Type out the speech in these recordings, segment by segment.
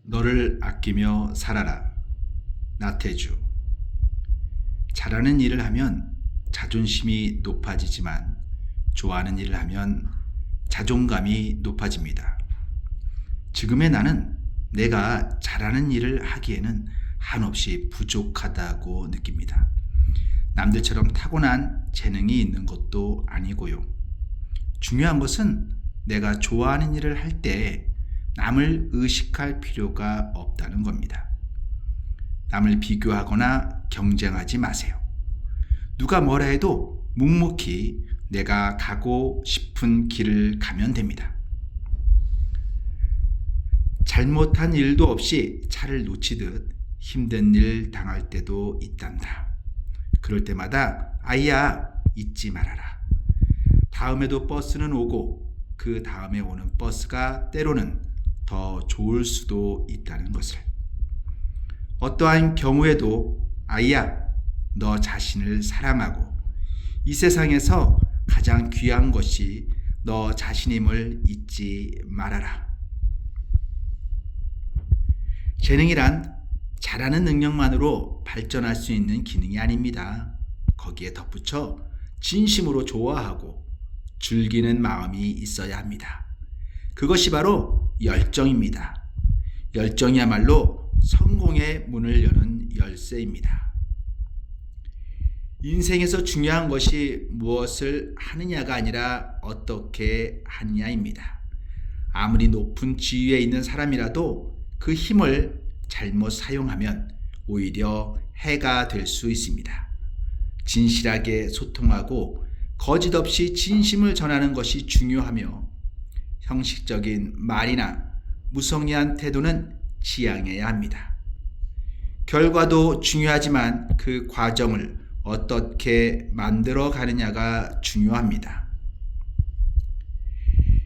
너를 아끼며 살아라. 나태주. 잘하는 일을 하면 자존심이 높아지지만 좋아하는 일을 하면 자존감이 높아집니다. 지금의 나는 내가 잘하는 일을 하기에는 한없이 부족하다고 느낍니다. 남들처럼 타고난 재능이 있는 것도 아니고요. 중요한 것은 내가 좋아하는 일을 할 때 남을 의식할 필요가 없다는 겁니다. 남을 비교하거나 경쟁하지 마세요. 누가 뭐라 해도 묵묵히 내가 가고 싶은 길을 가면 됩니다. 잘못한 일도 없이 차를 놓치듯 힘든 일 당할 때도 있단다. 그럴 때마다 아이야, 잊지 말아라. 다음에도 버스는 오고 그 다음에 오는 버스가 때로는 더 좋을 수도 있다는 것을. 어떠한 경우에도 아이야, 너 자신을 사랑하고 이 세상에서 가장 귀한 것이 너 자신임을 잊지 말아라. 재능이란 잘하는 능력만으로 발전할 수 있는 기능이 아닙니다. 거기에 덧붙여 진심으로 좋아하고 즐기는 마음이 있어야 합니다. 그것이 바로 열정입니다. 열정이야말로 성공의 문을 여는 열쇠입니다. 인생에서 중요한 것이 무엇을 하느냐가 아니라 어떻게 하느냐입니다. 아무리 높은 지위에 있는 사람이라도 그 힘을 잘못 사용하면 오히려 해가 될 수 있습니다. 진실하게 소통하고 거짓 없이 진심을 전하는 것이 중요하며 형식적인 말이나 무성의한 태도는 지양해야 합니다. 결과도 중요하지만 그 과정을 어떻게 만들어 가느냐가 중요합니다.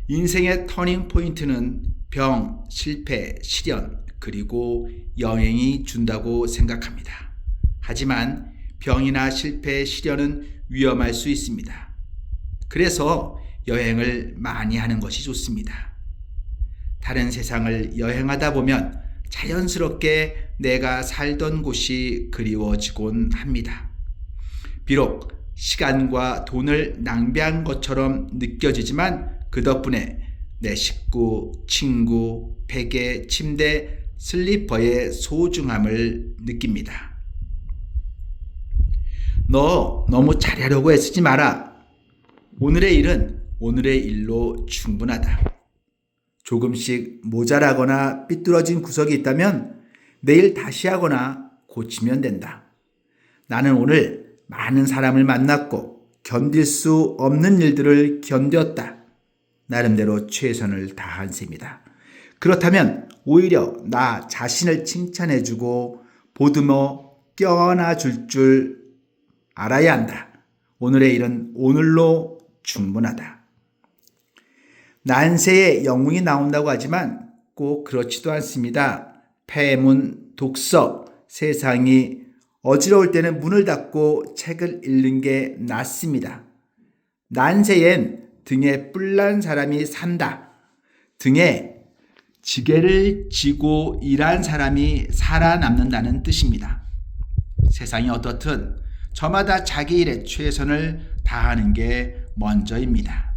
인생의 터닝 포인트는 병, 실패, 시련, 그리고 여행이 준다고 생각합니다. 하지만 병이나 실패, 시련은 위험할 수 있습니다. 그래서 여행을 많이 하는 것이 좋습니다. 다른 세상을 여행하다 보면 자연스럽게 내가 살던 곳이 그리워지곤 합니다. 비록 시간과 돈을 낭비한 것처럼 느껴지지만 그 덕분에 내 식구, 친구, 베개, 침대, 슬리퍼의 소중함을 느낍니다. 너 너무 잘하려고 애쓰지 마라. 오늘의 일은 오늘의 일로 충분하다. 조금씩 모자라거나 삐뚤어진 구석이 있다면 내일 다시 하거나 고치면 된다. 나는 오늘 많은 사람을 만났고 견딜 수 없는 일들을 견뎠다. 나름대로 최선을 다한 셈이다. 그렇다면 오히려 나 자신을 칭찬해주고 보듬어 껴안아줄 줄 알아야 한다. 오늘의 일은 오늘로 충분하다. 난세에 영웅이 나온다고 하지만 꼭 그렇지도 않습니다. 폐문, 독서, 세상이 어지러울 때는 문을 닫고 책을 읽는 게 낫습니다. 난세엔 등에 뿔난 사람이 산다. 등에 지게를 지고 일한 사람이 살아남는다는 뜻입니다. 세상이 어떻든 저마다 자기 일에 최선을 다하는 게 먼저입니다.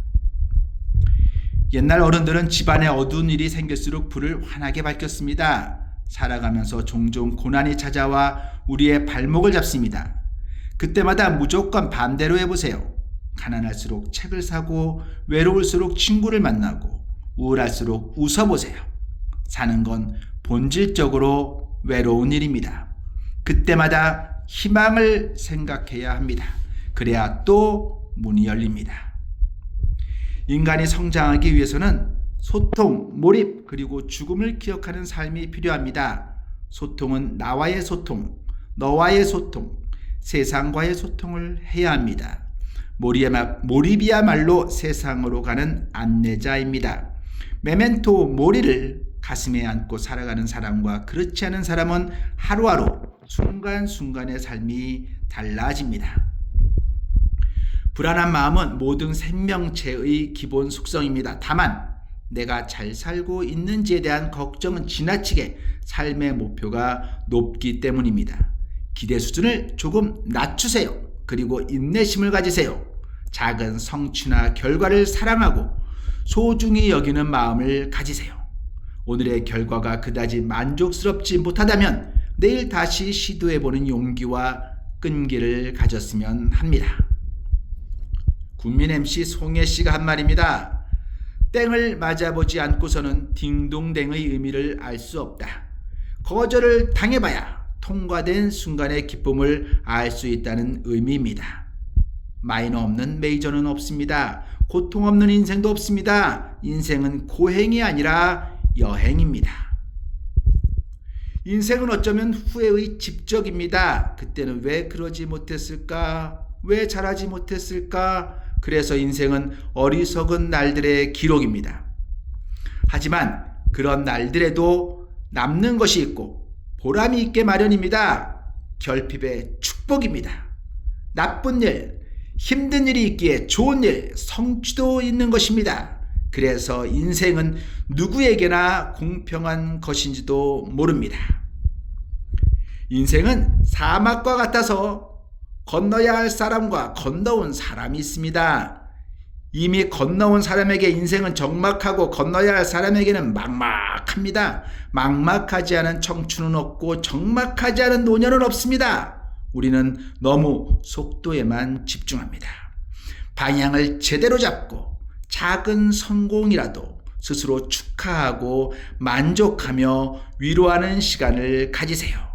옛날 어른들은 집안에 어두운 일이 생길수록 불을 환하게 밝혔습니다. 살아가면서 종종 고난이 찾아와 우리의 발목을 잡습니다. 그때마다 무조건 반대로 해보세요. 가난할수록 책을 사고 외로울수록 친구를 만나고 우울할수록 웃어보세요. 사는 건 본질적으로 외로운 일입니다. 그때마다 희망을 생각해야 합니다. 그래야 또 문이 열립니다. 인간이 성장하기 위해서는 소통, 몰입, 그리고 죽음을 기억하는 삶이 필요합니다. 소통은 나와의 소통, 너와의 소통, 세상과의 소통을 해야 합니다. 몰입이야말로 세상으로 가는 안내자입니다. 메멘토 모리를 가슴에 안고 살아가는 사람과 그렇지 않은 사람은 하루하루 순간순간의 삶이 달라집니다. 불안한 마음은 모든 생명체의 기본 속성입니다. 다만 내가 잘 살고 있는지에 대한 걱정은 지나치게 삶의 목표가 높기 때문입니다. 기대 수준을 조금 낮추세요. 그리고 인내심을 가지세요. 작은 성취나 결과를 사랑하고 소중히 여기는 마음을 가지세요. 오늘의 결과가 그다지 만족스럽지 못하다면 내일 다시 시도해보는 용기와 끈기를 가졌으면 합니다. 국민 MC 송혜씨가 한 말입니다. 땡을 맞아보지 않고서는 딩동댕의 의미를 알 수 없다. 거절을 당해봐야 통과된 순간의 기쁨을 알 수 있다는 의미입니다. 마이너 없는 메이저는 없습니다. 고통 없는 인생도 없습니다. 인생은 고행이 아니라 여행입니다. 인생은 어쩌면 후회의 집적입니다. 그때는 왜 그러지 못했을까? 왜 잘하지 못했을까? 그래서 인생은 어리석은 날들의 기록입니다. 하지만 그런 날들에도 남는 것이 있고 보람이 있게 마련입니다. 결핍의 축복입니다. 나쁜 일, 힘든 일이 있기에 좋은 일, 성취도 있는 것입니다. 그래서 인생은 누구에게나 공평한 것인지도 모릅니다. 인생은 사막과 같아서 건너야 할 사람과 건너온 사람이 있습니다. 이미 건너온 사람에게 인생은 적막하고 건너야 할 사람에게는 막막합니다. 막막하지 않은 청춘은 없고 적막하지 않은 노년은 없습니다. 우리는 너무 속도에만 집중합니다. 방향을 제대로 잡고 작은 성공이라도 스스로 축하하고 만족하며 위로하는 시간을 가지세요.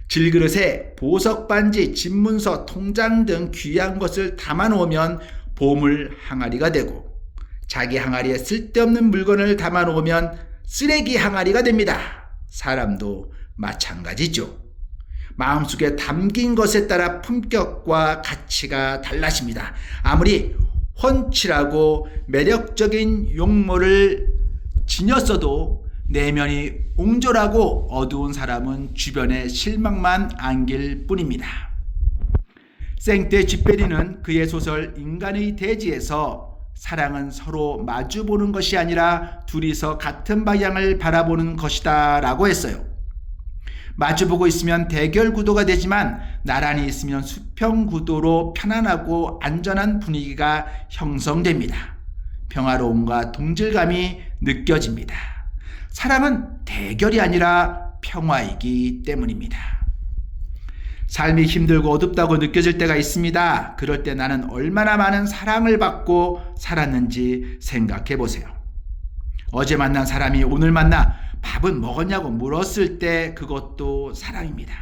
질그릇에 보석 반지, 집문서, 통장 등 귀한 것을 담아놓으면 보물 항아리가 되고 자기 항아리에 쓸데없는 물건을 담아놓으면 쓰레기 항아리가 됩니다. 사람도 마찬가지죠. 마음속에 담긴 것에 따라 품격과 가치가 달라집니다. 아무리 훤칠하고 매력적인 용모를 지녔어도 내면이 옹졸하고 어두운 사람은 주변에 실망만 안길 뿐입니다. 생떼 쥐페리는 그의 소설 인간의 대지에서 사랑은 서로 마주보는 것이 아니라 둘이서 같은 방향을 바라보는 것이다 라고 했어요. 마주보고 있으면 대결 구도가 되지만 나란히 있으면 수평 구도로 편안하고 안전한 분위기가 형성됩니다. 평화로움과 동질감이 느껴집니다. 사랑은 대결이 아니라 평화이기 때문입니다. 삶이 힘들고 어둡다고 느껴질 때가 있습니다. 그럴 때 나는 얼마나 많은 사랑을 받고 살았는지 생각해 보세요. 어제 만난 사람이 오늘 만나 밥은 먹었냐고 물었을 때 그것도 사랑입니다.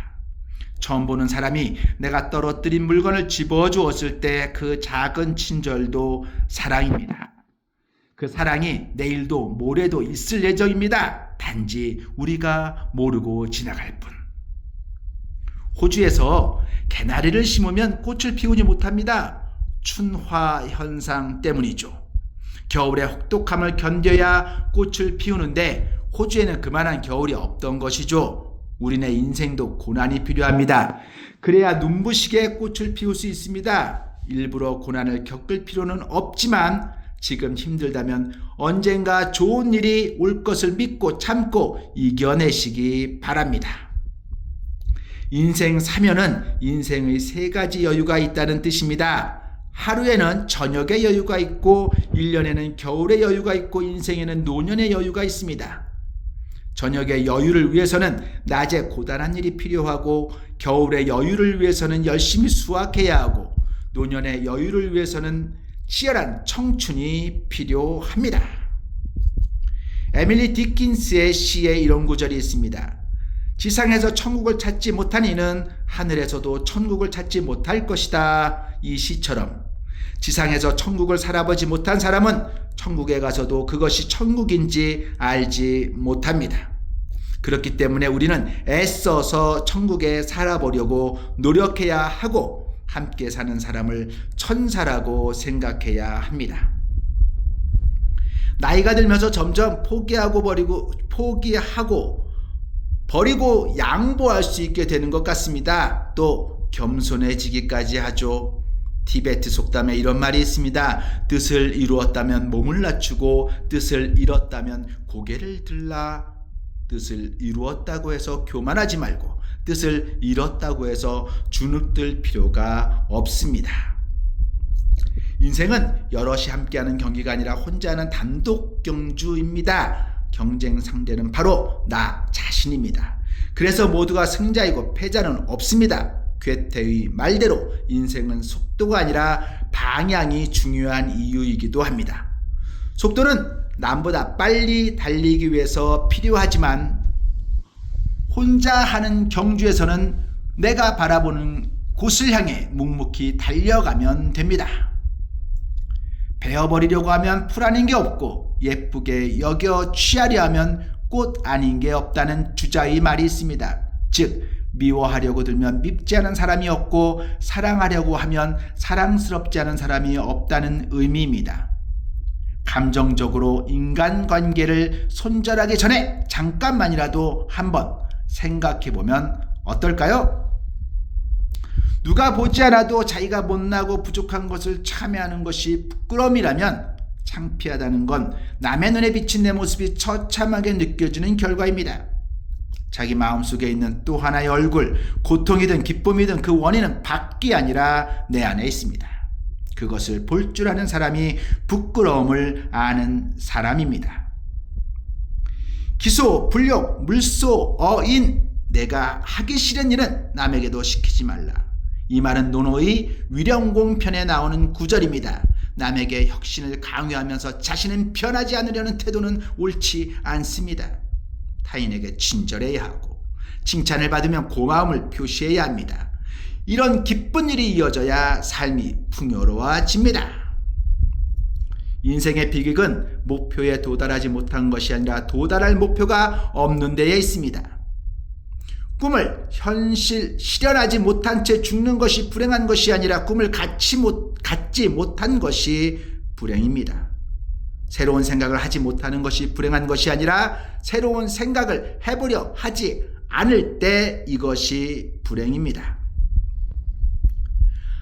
처음 보는 사람이 내가 떨어뜨린 물건을 집어주었을 때 그 작은 친절도 사랑입니다. 그 사랑이 내일도 모레도 있을 예정입니다. 단지 우리가 모르고 지나갈 뿐. 호주에서 개나리를 심으면 꽃을 피우지 못합니다. 춘화 현상 때문이죠. 겨울의 혹독함을 견뎌야 꽃을 피우는데 호주에는 그만한 겨울이 없던 것이죠. 우리네 인생도 고난이 필요합니다. 그래야 눈부시게 꽃을 피울 수 있습니다. 일부러 고난을 겪을 필요는 없지만 지금 힘들다면 언젠가 좋은 일이 올 것을 믿고 참고 이겨내시기 바랍니다. 인생 사면은 인생의 세 가지 여유가 있다는 뜻입니다. 하루에는 저녁의 여유가 있고 1년에는 겨울의 여유가 있고 인생에는 노년의 여유가 있습니다. 저녁의 여유를 위해서는 낮에 고단한 일이 필요하고 겨울의 여유를 위해서는 열심히 수확해야 하고 노년의 여유를 위해서는 치열한 청춘이 필요합니다. 에밀리 디킨스의 시에 이런 구절이 있습니다. 지상에서 천국을 찾지 못한 이는 하늘에서도 천국을 찾지 못할 것이다. 이 시처럼 지상에서 천국을 살아보지 못한 사람은 천국에 가서도 그것이 천국인지 알지 못합니다. 그렇기 때문에 우리는 애써서 천국에 살아보려고 노력해야 하고 함께 사는 사람을 천사라고 생각해야 합니다. 나이가 들면서 점점 포기하고 버리고 양보할 수 있게 되는 것 같습니다. 또 겸손해지기까지 하죠. 티베트 속담에 이런 말이 있습니다. 뜻을 이루었다면 몸을 낮추고 뜻을 잃었다면 고개를 들라. 뜻을 이루었다고 해서 교만하지 말고 뜻을 잃었다고 해서 주눅들 필요가 없습니다. 인생은 여럿이 함께하는 경기가 아니라 혼자 하는 단독 경주입니다. 경쟁 상대는 바로 나 자신입니다. 그래서 모두가 승자이고 패자는 없습니다. 괴테의 말대로 인생은 속도가 아니라 방향이 중요한 이유이기도 합니다. 속도는 남보다 빨리 달리기 위해서 필요하지만 혼자 하는 경주에서는 내가 바라보는 곳을 향해 묵묵히 달려가면 됩니다. 베어버리려고 하면 풀 아닌 게 없고 예쁘게 여겨 취하려 하면 꽃 아닌 게 없다는 주자의 말이 있습니다. 즉 미워하려고 들면 밉지 않은 사람이 없고 사랑하려고 하면 사랑스럽지 않은 사람이 없다는 의미입니다. 감정적으로 인간관계를 손절하기 전에 잠깐만이라도 한번 생각해보면 어떨까요? 누가 보지 않아도 자기가 못나고 부족한 것을 참여하는 것이 부끄러움이라면 창피하다는 건 남의 눈에 비친 내 모습이 처참하게 느껴지는 결과입니다. 자기 마음속에 있는 또 하나의 얼굴, 고통이든 기쁨이든 그 원인은 밖이 아니라 내 안에 있습니다. 그것을 볼 줄 아는 사람이 부끄러움을 아는 사람입니다. 기소, 불욕, 물소, 어인, 내가 하기 싫은 일은 남에게도 시키지 말라. 이 말은 논어의 위령공편에 나오는 구절입니다. 남에게 혁신을 강요하면서 자신은 변하지 않으려는 태도는 옳지 않습니다. 타인에게 친절해야 하고 칭찬을 받으면 고마움을 표시해야 합니다. 이런 기쁜 일이 이어져야 삶이 풍요로워집니다. 인생의 비극은 목표에 도달하지 못한 것이 아니라 도달할 목표가 없는 데에 있습니다. 꿈을 실현하지 못한 채 죽는 것이 불행한 것이 아니라 꿈을 갖지 못한 것이 불행입니다. 새로운 생각을 하지 못하는 것이 불행한 것이 아니라 새로운 생각을 해보려 하지 않을 때 이것이 불행입니다.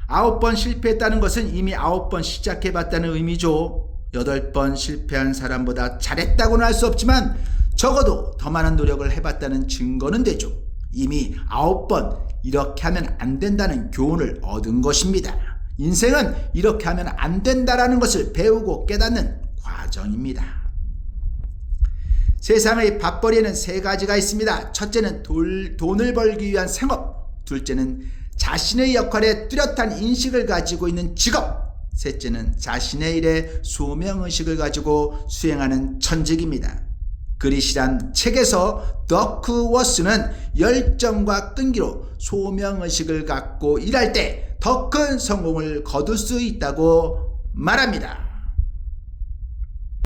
9번 실패했다는 것은 이미 9번 시작해봤다는 의미죠. 8번 실패한 사람보다 잘했다고는 할 수 없지만 적어도 더 많은 노력을 해봤다는 증거는 되죠. 이미 9번 이렇게 하면 안 된다는 교훈을 얻은 것입니다. 인생은 이렇게 하면 안 된다라는 것을 배우고 깨닫는 과정입니다. 세상의 밥벌이에는 3가지가 있습니다. 첫째는 돈을 벌기 위한 생업, 둘째는 자신의 역할에 뚜렷한 인식을 가지고 있는 직업, 셋째는 자신의 일에 소명의식을 가지고 수행하는 천직입니다. 그리시란 책에서 더크워스는 열정과 끈기로 소명의식을 갖고 일할 때 더 큰 성공을 거둘 수 있다고 말합니다.